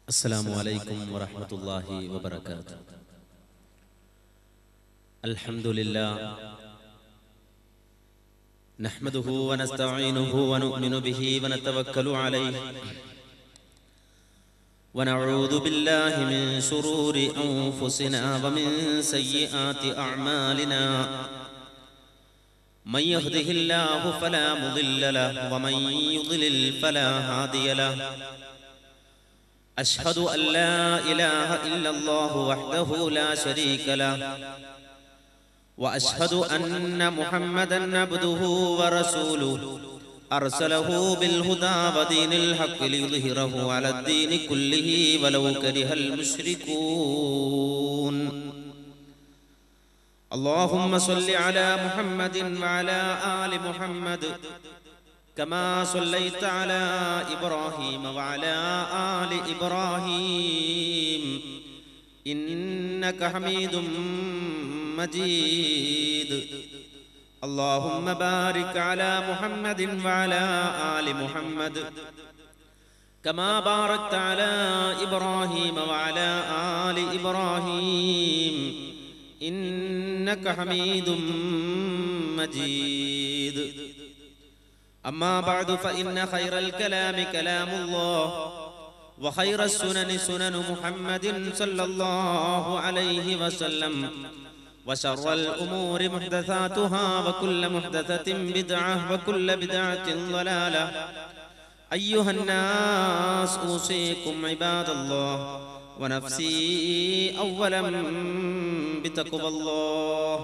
السلام عليكم ورحمة الله وبركاته. الحمد لله نحمده ونستعينه ونؤمن به ونتوكل عليه ونعوذ بالله من شرور أنفسنا ومن سيئات أعمالنا من يهده الله فلا مضل له ومن يضلل فلا هادي له أشهد أن لا إله إلا الله وحده لا شريك له وأشهد أن محمدا عبده ورسوله أرسله بالهدى ودين الحق ليظهره على الدين كله ولو كره المشركون. اللهم صل على محمد وعلى آل محمد كما صليت على إبراهيم وعلى آل إبراهيم إنك حميد مجيد. اللهم بارك على محمد وعلى آل محمد كما باركت على إبراهيم وعلى آل إبراهيم إنك حميد مجيد. أما بعد فإن خير الكلام كلام الله وخير السنن سنن محمد صلى الله عليه وسلم وشر الأمور محدثاتها وكل محدثة بدعة وكل بدعة ضلالة. أيها الناس أوصيكم عباد الله ونفسي أولا بتقوى الله.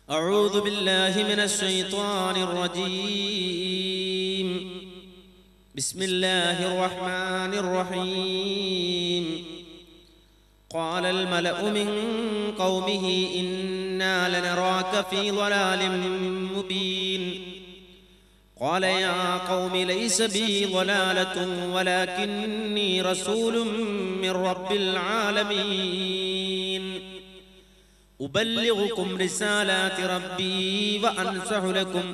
أعوذ بالله من الشيطان الرجيم. بسم الله الرحمن الرحيم. قال الملأ من قومه إنا لنراك في ضلال مبين. قال يا قوم ليس بي ضلالة ولكني رسول من رب العالمين أبلغكم رسالات ربي وأنصح لكم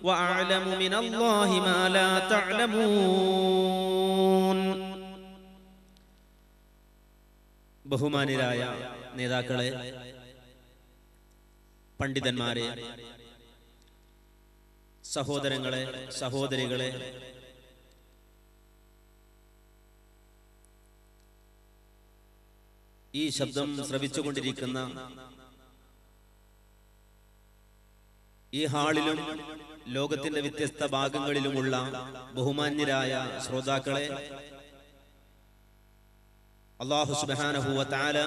وأعلم من الله ما لا تعلمون. ബഹുമാന്യരായ നേതാക്കളെ, പണ്ഡിതന്മാരെ, സഹോദരങ്ങളെ, സഹോദരികളെ, ഈ ശബ്ദം ശ്രവിച്ചുകൊണ്ടിരിക്കുന്ന ഈ ഹാളിലും ലോകത്തിന്റെ വ്യത്യസ്ത ഭാഗങ്ങളിലുമുള്ള ബഹുമാന്യരായ ശ്രോതാക്കളെ, അല്ലാഹു സുബ്ഹാനഹു വ തആല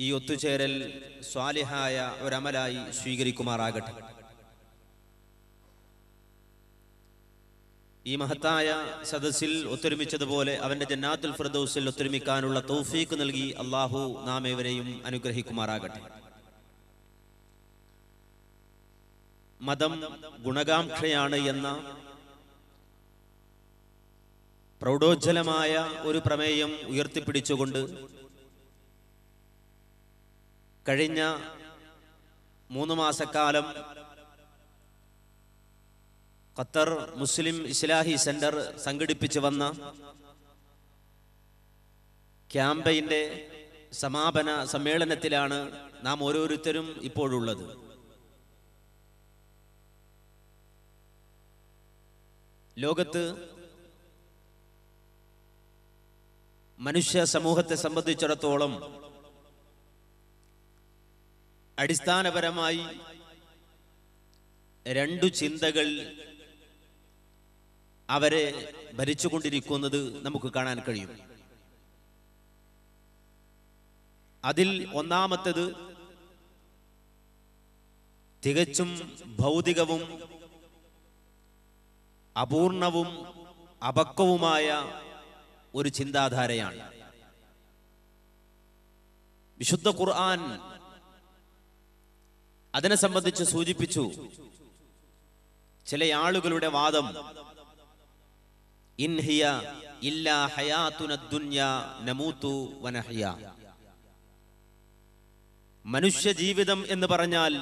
ഈ ഒത്തുചേരൽ സ്വാലിഹായ ഒരമലായി സ്വീകരിക്കുമാറാകട്ടെ. ഈ മഹത്തായ സദസ്സിൽ ഒത്തൊരുമിച്ചതുപോലെ അവന്റെ ജന്നാത്തുൽ ഫിർദൗസിൽ ഒത്തൊരുമിക്കാനുള്ള തൗഫീഖ് നൽകി അല്ലാഹു നാം ഏവരെയും അനുഗ്രഹിക്കുമാറാകട്ടെ. മതം ഗുണകാംക്ഷയാണ് എന്ന പ്രൗഢോജ്വലമായ ഒരു പ്രമേയം ഉയർത്തിപ്പിടിച്ചുകൊണ്ട് കഴിഞ്ഞ 3 മാസക്കാലം ഖത്തർ മുസ്ലിം ഇസ്ലാഹി സെന്റർ സംഘടിപ്പിച്ചു വന്ന ക്യാമ്പയിന്റെ സമാപന സമ്മേളനത്തിലാണ് നാം ഓരോരുത്തരും ഇപ്പോഴുള്ളത്. ലോകത്ത് മനുഷ്യ സമൂഹത്തെ സംബന്ധിച്ചിടത്തോളം അടിസ്ഥാനപരമായി 2 ചിന്തകൾ അവരെ ഭരിച്ചുകൊണ്ടിരിക്കുന്നത് നമുക്ക് കാണാൻ കഴിയും. അതിൽ ഒന്നാമത്തേത് തികച്ചും ഭൗതികവും അപൂർണവും അപക്വവുമായ ഒരു ചിന്താധാരയാണ്. വിശുദ്ധ ഖുർആൻ അതിനെ സംബന്ധിച്ച് സൂചിപ്പിച്ചു. ചില ആളുകളുടെ വാദം ഇൻ ഹിയ ഇല്ലാ ഹയാതുനദ് ദുനിയാ നമൂതു വനഹ്യ, മനുഷ്യ ജീവിതം എന്ന് പറഞ്ഞാൽ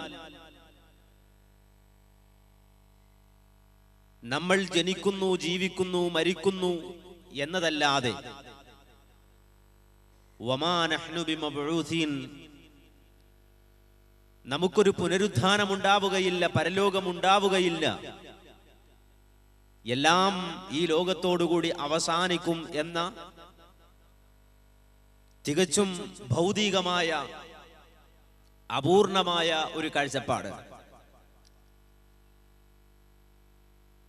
നമ്മൾ ജനിക്കുന്നു, ജീവിക്കുന്നു, മരിക്കുന്നു എന്നതല്ലാതെ വമാ നഹ്നു ബിമബ്ഊസീൻ, നമുക്കൊരു പുനരുത്ഥാനമുണ്ടാവുകയില്ല, പരലോകമുണ്ടാവുകയില്ല, എല്ലാം ഈ ലോകത്തോടുകൂടി അവസാനിക്കും എന്ന തികച്ചും ഭൗതികമായ അപൂർണമായ ഒരു കാഴ്ചപ്പാട്.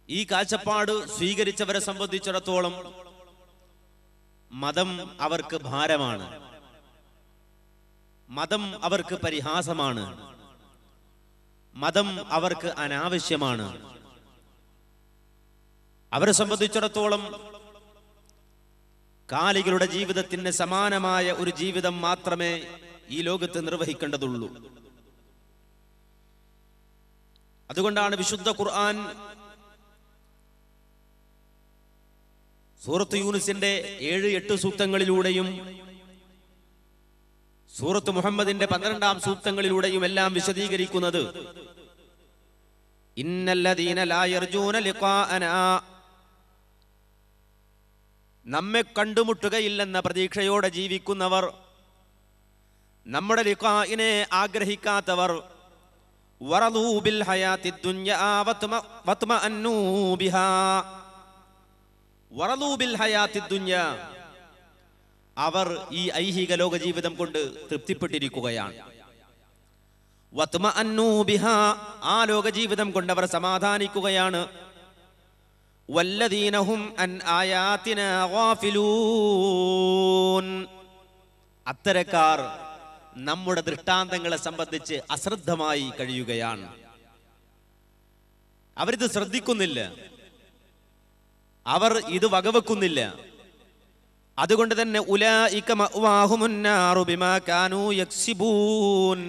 ഈ കാഴ്ചപ്പാട് സ്വീകരിച്ചവരെ സംബന്ധിച്ചിടത്തോളം മതം അവർക്ക് ഭാരമാണ്, മതം അവർക്ക് പരിഹാസമാണ്, മതം അവർക്ക് അനാവശ്യമാണ്. അവരെ സംബന്ധിച്ചിടത്തോളം കാലികളുടെ ജീവിതത്തിന് സമാനമായ ഒരു ജീവിതം മാത്രമേ ഈ ലോകത്ത് നിർവഹിക്കേണ്ടതുള്ളൂ. അതുകൊണ്ടാണ് വിശുദ്ധ ഖുർആൻ സൂറത്ത് യൂനുസിന്റെ 7-8 സൂക്തങ്ങളിലൂടെയും സൂറത്ത് മുഹമ്മദിന്റെ 12 സൂക്തങ്ങളിലൂടെയും എല്ലാം വിശദീകരിക്കുന്നത് ഇന്നല്ലദീന ലാ യർജൂന ലിഖാഅനാ, നമ്മെ കണ്ടുമുട്ടുകയില്ലെന്ന പ്രതീക്ഷയോടെ ജീവിക്കുന്നവർ, നമ്മുടെ ലിഖാഇനെ ആഗ്രഹിക്കാത്തവർ, വറദൂ ബിൽ ഹയാത്തിദ് ദുനിയാ വത്മഅന്നൂ ബിഹാ, വറദൂ ബിൽ ഹയാത്തിദ് ദുനിയാ, അവർ ഈ ഐഹിക ലോക ജീവിതം കൊണ്ട് തൃപ്തിപ്പെട്ടിരിക്കുകയാണ്. വത്മഅന്നൂ ബിഹാ, ആ ലോക ജീവിതം കൊണ്ട് അവർ സമാധാനിക്കുകയാണ്. വല്ലദീന ഹും അൻ ആയാതിനാ ഗാഫിലൂൻ, അത്തരക്കാർ നമ്മുടെ ദൃഷ്ടാന്തങ്ങളെ സംബന്ധിച്ച് അശ്രദ്ധമായി കഴിയുകയാണ്. അവരിത് ശ്രദ്ധിക്കുന്നില്ല, അവർ ഇത് വകവെക്കുന്നില്ല. അതുകൊണ്ട് തന്നെ ഉലൈക മഅ്വാഹുമുൻ നാറു ബിമാ കാനൂ യക്സിബൂൻ,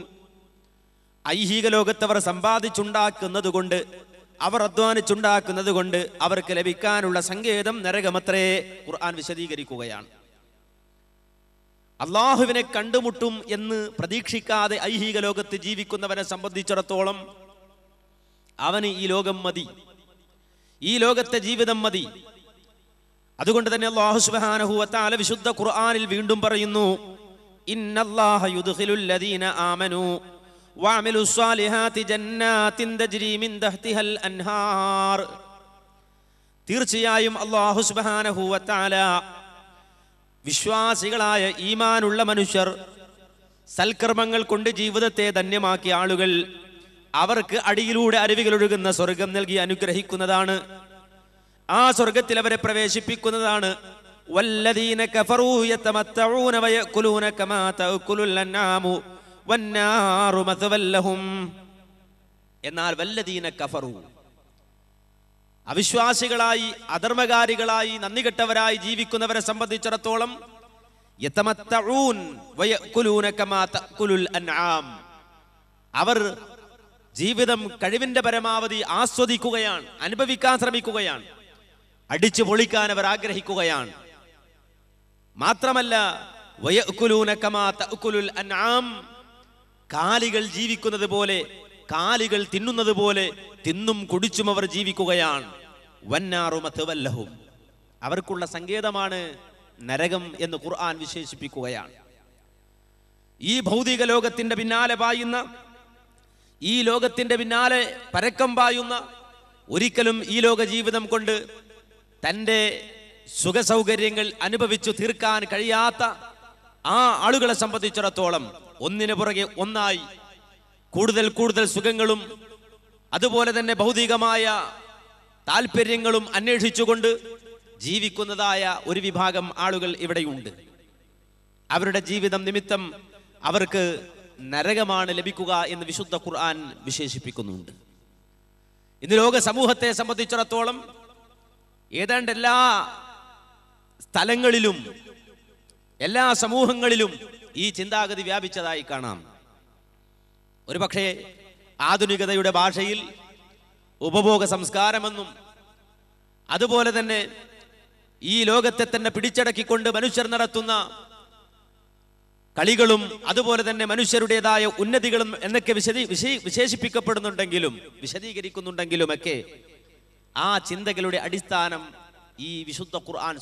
ഐഹിക ലോകത്തവർ സമ്പാദിച്ചുണ്ടാക്കുന്നത് കൊണ്ട്, അവർ അധ്വാനിച്ചുണ്ടാക്കുന്നത് കൊണ്ട് അവർക്ക് ലഭിക്കാനുള്ള സങ്കേതം നരകമത്രേ. ഖുർആൻ വിശദീകരിക്കുകയാണ്. അള്ളാഹുവിനെ കണ്ടുമുട്ടും എന്ന് പ്രതീക്ഷിക്കാതെ ഐഹിക ലോകത്ത് ജീവിക്കുന്നവനെ സംബന്ധിച്ചിടത്തോളം അവന് ഈ ലോകം മതി, ഈ ലോകത്തെ ജീവിതം മതി. അതുകൊണ്ട് തന്നെ അല്ലാഹു സുബ്ഹാനഹു വ തആല വിശുദ്ധ ഖുർആനിൽ വീണ്ടും പറയുന്നു, ഇന്നല്ലാഹ യുദ്ഖിലുൽ ലദീന ആമനൂ വഅമിലുസ് സ്വാലിഹാതി ജന്നാത്തിൻ തജ്രി മിൻ തഹ്തിഹൽ അൻഹാർ, തീർച്ചയായും അല്ലാഹു സുബ്ഹാനഹു വ തആല വിശ്വാസികളായ ഈമാനുള്ള മനുഷ്യർ, സൽക്കർമ്മങ്ങൾ കൊണ്ട് ജീവിതത്തെ ധന്യമാക്കിയ ആളുകൾ, അവർക്ക് അടിയിലൂടെ അരുവികൾ ഒഴുകുന്ന സ്വർഗം നൽകി അനുഗ്രഹിക്കുന്നതാണ്. ആ സ്വർഗത്തിൽ അവരെ പ്രവേശിപ്പിക്കുന്നതാണ്. വല്ലദീന കഫറൂ യതമത്തഊന വയഅകുലൂന കമാ തഅകുലുൽ അൻആമു വന്നാറു മത്വൽ ലഹും, എന്നാൽ വല്ലദീന കഫറൂ, അവിശ്വാസികളായി അധർമ്മകാരികളായി നന്ദികെട്ടവരായി ജീവിക്കുന്നവരെ സംബന്ധിച്ചിടത്തോളം യതമത്തഊൻ വയഅകുലൂന കമാ തഅകുലുൽ അൻആം, അവർ ജീവിതം കഴിവിന്റെ പരമാവധി ആസ്വദിക്കുകയാണ്, അനുഭവിക്കാൻ ശ്രമിക്കുകയാണ്, അടിച്ചു പൊളിക്കാൻ അവർ ആഗ്രഹിക്കുകയാണ്. മാത്രമല്ല വയഅകുലൂന കമാ തഅകുലുൽ അൻആം, കാലികൾ ജീവിക്കുന്നത് പോലെ, കാലികൾ തിന്നുന്നത് പോലെ തിന്നും കുടിച്ചും അവർ ജീവിക്കുകയാണ്. വന്നാറു മത്വൽ ലഹും, അവർക്കുള്ള സങ്കേതമാണ് നരകം എന്ന് ഖുർആൻ വിശേഷിപ്പിക്കുകയാണ്. ഈ ഭൗതിക ലോകത്തിന്റെ പിന്നാലെ പായുന്ന, ഈ ലോകത്തിന്റെ പിന്നാലെ പരക്കം പായുന്ന, ഒരിക്കലും ഈ ലോക ജീവിതം കൊണ്ട് തൻ്റെ സുഖസൗകര്യങ്ങൾ അനുഭവിച്ചു തീർക്കാൻ കഴിയാത്ത ആ ആളുകളെ സംബന്ധിച്ചിടത്തോളം ഒന്നിനു പുറകെ ഒന്നായി കൂടുതൽ കൂടുതൽ സുഖങ്ങളും അതുപോലെ തന്നെ ഭൗതികമായ താല്പര്യങ്ങളും അന്വേഷിച്ചുകൊണ്ട് ജീവിക്കുന്നതായ ഒരു വിഭാഗം ആളുകൾ ഇവിടെയുണ്ട്. അവരുടെ ജീവിതം നിമിത്തം അവർക്ക് നരകമാണ് ലഭിക്കുക എന്ന് വിശുദ്ധ ഖുർആൻ വിശേഷിപ്പിക്കുന്നുണ്ട്. ഇന്ന് ലോക സമൂഹത്തെ സംബന്ധിച്ചിടത്തോളം ഏതാണ്ട് എല്ലാ സ്ഥലങ്ങളിലും എല്ലാ സമൂഹങ്ങളിലും ഈ ചിന്താഗതി വ്യാപിച്ചതായി കാണാം. ഒരു പക്ഷേ ആധുനികതയുടെ ഭാഷയിൽ ഉപഭോഗ സംസ്കാരമെന്നും അതുപോലെ തന്നെ ഈ ലോകത്തെ തന്നെ പിടിച്ചടക്കിക്കൊണ്ട് മനുഷ്യർ നടത്തുന്ന കളികളും അതുപോലെ തന്നെ മനുഷ്യരുടേതായ ഉന്നതികളും എന്നൊക്കെ വിശേഷിപ്പിക്കപ്പെടുന്നുണ്ടെങ്കിലും വിശദീകരിക്കുന്നുണ്ടെങ്കിലുമൊക്കെ ആ ചിന്തകളുടെ അടിസ്ഥാനം ഈ വിശുദ്ധ ഖുർആൻ